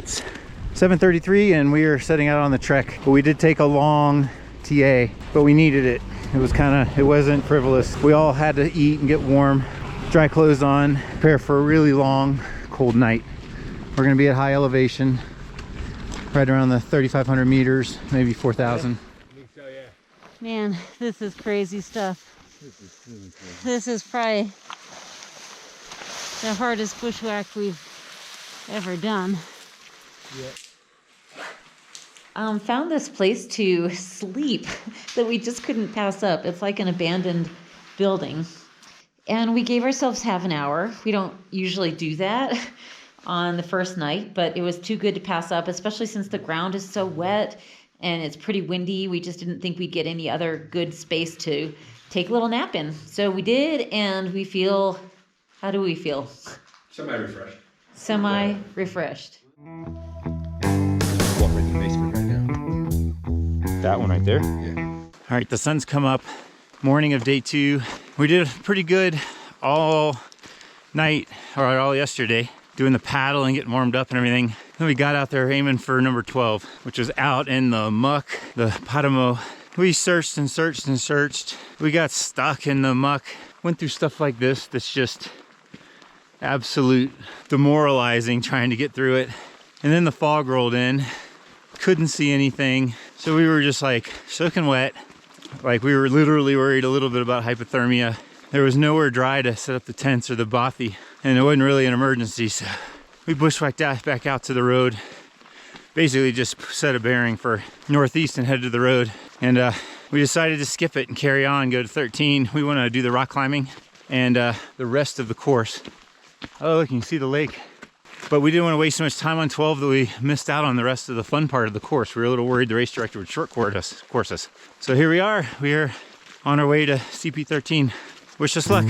It's 7:33 and we are setting out on the trek. But we did take a long TA, but we needed it. It wasn't frivolous. We all had to eat and get warm, dry clothes on, prepare for a really long, cold night. We're gonna be at high elevation, right around the 3,500 meters, maybe 4,000. Man, this is crazy stuff. This is probably the hardest bushwhack we've ever done. Found this place to sleep that we just couldn't pass up. It's like an abandoned building. And we gave ourselves half an hour. We don't usually do that on the first night, but it was too good to pass up, especially since the ground is so wet and it's pretty windy. We just didn't think we'd get any other good space to take a little nap in. So we did, and we feel, how do we feel? Semi-refreshed. Semi-refreshed. That one right there? Yeah. All right, the sun's come up. Morning of day 2. We did pretty good all night, or all yesterday, doing the paddle and getting warmed up and everything. Then we got out there aiming for number 12, which was out in the muck, the Paramo. We searched and searched and searched. We got stuck in the muck. Went through stuff like this that's just absolute demoralizing trying to get through it. And then the fog rolled in. Couldn't see anything. So we were just like soaking wet. Like we were literally worried a little bit about hypothermia. There was nowhere dry to set up the tents or the bothy, and it wasn't really an emergency. So we bushwhacked back out to the road. Basically just set a bearing for northeast and head to the road. And we decided to skip it and carry on, go to 13. We want to do the rock climbing and the rest of the course. Oh, look, you can see the lake. But we didn't want to waste so much time on 12 that we missed out on the rest of the fun part of the course. We were a little worried the race director would short courses. So here we are. We are on our way to CP13. Wish us luck.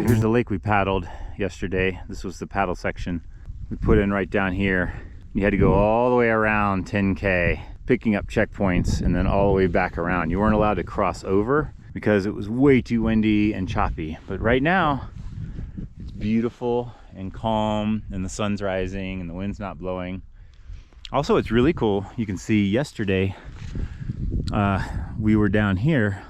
Here's the lake we paddled yesterday. This was the paddle section we put in right down here. You had to go all the way around 10K, picking up checkpoints, and then all the way back around. You weren't allowed to cross over because it was way too windy and choppy. But right now, it's beautiful and calm, and the sun's rising and the wind's not blowing. Also, it's really cool. You can see yesterday, we were down here,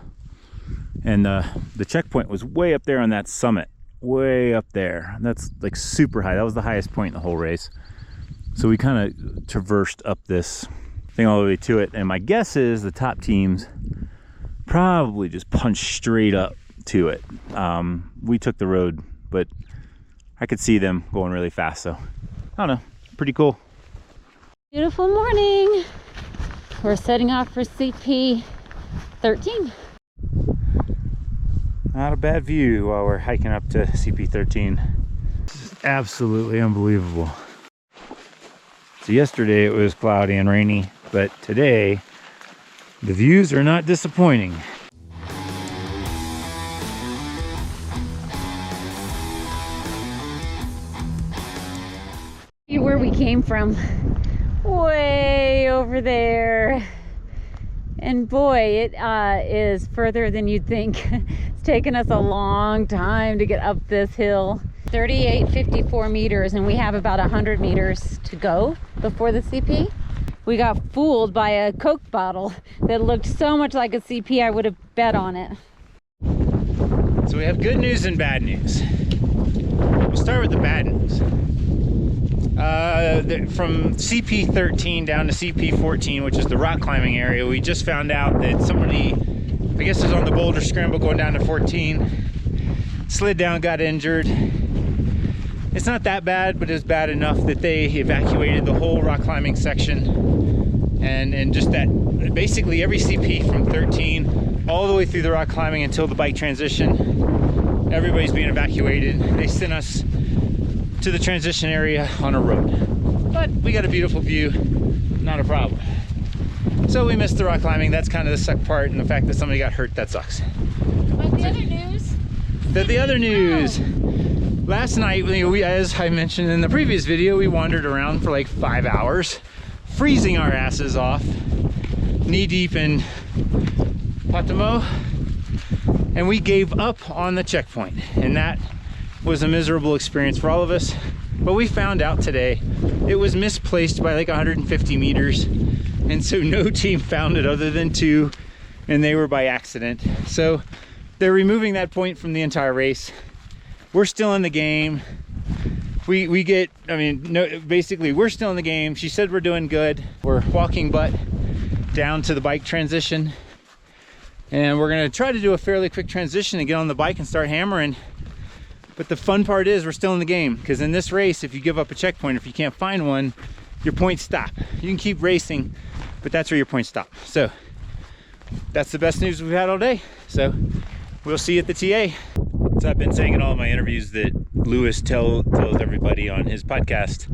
and the checkpoint was way up there on that summit, way up there. That's like super high. That was the highest point in the whole race. So we kind of traversed up this thing all the way to it. And my guess is the top teams probably just punched straight up to it. We took the road, but I could see them going really fast. So I don't know, pretty cool. Beautiful morning. We're setting off for CP 13. Not a bad view while we're hiking up to CP 13. This is absolutely unbelievable. So yesterday it was cloudy and rainy, but today the views are not disappointing. Where we came from, way over there, and boy, it is further than you'd think. It's taken us a long time to get up this hill. 3854 meters, and we have about 100 meters to go before the CP. We got fooled by a Coke bottle that looked so much like a CP I would have bet on it. So we have good news and bad news. We'll start with the bad news. From CP 13 down to CP 14, which is the rock climbing area, we just found out that somebody, I guess, is on the boulder scramble going down to 14, slid down, got injured. It's not that bad, but it's bad enough that they evacuated the whole rock climbing section, and just that basically every CP from 13 all the way through the rock climbing until the bike transition, everybody's being evacuated. They sent us to the transition area on a road, but we got a beautiful view, not a problem. So we missed the rock climbing. That's kind of the suck part, and the fact that somebody got hurt, that sucks. But the other news? The other news. Last night, as I mentioned in the previous video, we wandered around for like 5 hours, freezing our asses off, knee deep in Patamo, and we gave up on the checkpoint, and that was a miserable experience for all of us. But we found out today it was misplaced by like 150 meters. And so no team found it other than 2, and they were by accident. So they're removing that point from the entire race. We're still in the game. We get, I mean, no, basically we're still in the game. She said we're doing good. We're walking butt down to the bike transition. And we're gonna try to do a fairly quick transition and get on the bike and start hammering. But the fun part is we're still in the game, because in this race, if you give up a checkpoint, if you can't find one, your points stop. You can keep racing, but that's where your points stop. So that's the best news we've had all day. So we'll see you at the TA. So I've been saying in all of my interviews that Lewis tells everybody on his podcast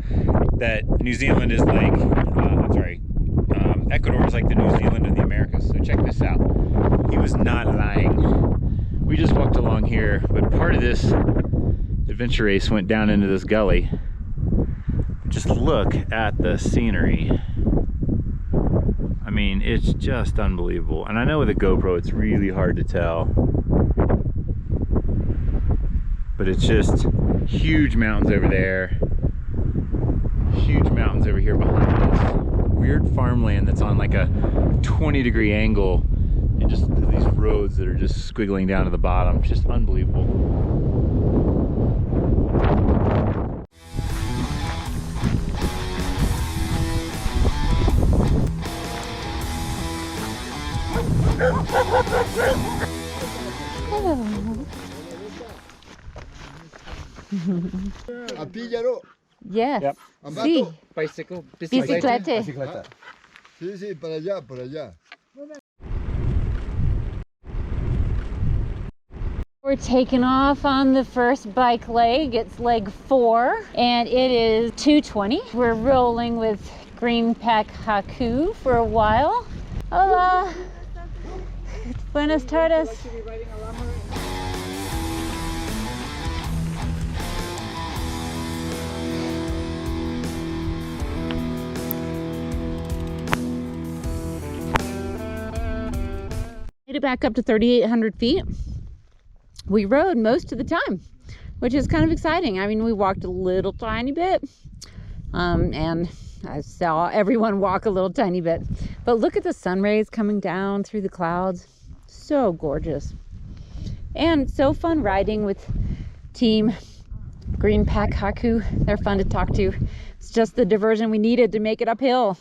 that New Zealand is like, Ecuador is like the New Zealand of the Americas. So check this out. He was not lying. We just walked along here, but part of this adventure race went down into this gully. Just look at the scenery. I mean, it's just unbelievable. And I know with a GoPro, it's really hard to tell. But it's just huge mountains over there. Huge mountains over here behind us. Weird farmland that's on like a 20-degree angle. And just these roads that are just squiggling down to the bottom. It's just unbelievable. A Píllaro. Yes. Yep. Sí. Bicycle. Bicicleta. Sí, sí, para allá, por allá. We're taking off on the first bike leg. It's leg 4 and it is 2:20. We're rolling with Green Pack Haku for a while. Hola. Buenas tardes. Made it back up to 3,800 feet. We rode most of the time, which is kind of exciting. I mean, we walked a little tiny bit, and I saw everyone walk a little tiny bit. But look at the sun rays coming down through the clouds. So gorgeous. And so fun riding with Team Green Pack Haku. They're fun to talk to. It's just the diversion we needed to make it uphill.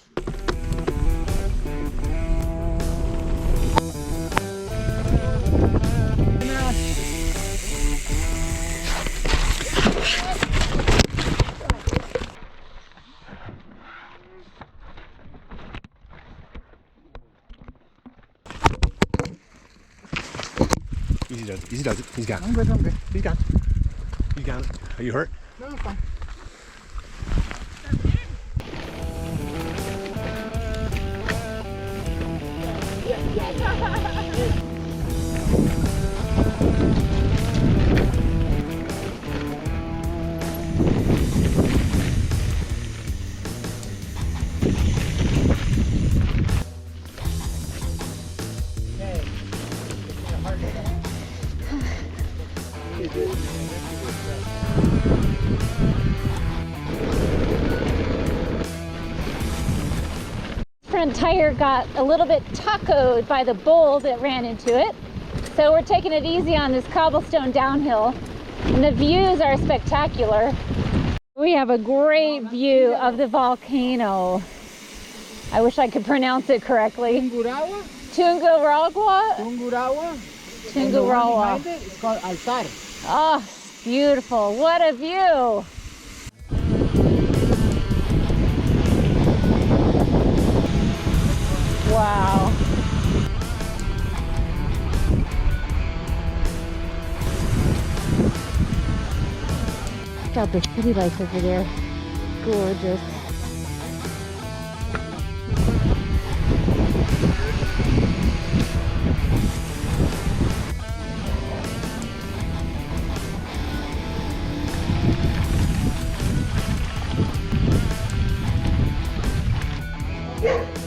Easy does it. He's got it. I'm good. He's got it. He's got it. Are you hurt? No, I'm fine. Front tire got a little bit tacoed by the bull that ran into it. So we're taking it easy on this cobblestone downhill. And the views are spectacular. We have a great view of the volcano. I wish I could pronounce it correctly. Tungurahua? Tungurahua? Tungurahua. Tungurahua. And the one behind it is called Altar. Oh, beautiful. What a view. Wow. Check out the city lights over there. Gorgeous. Yeah.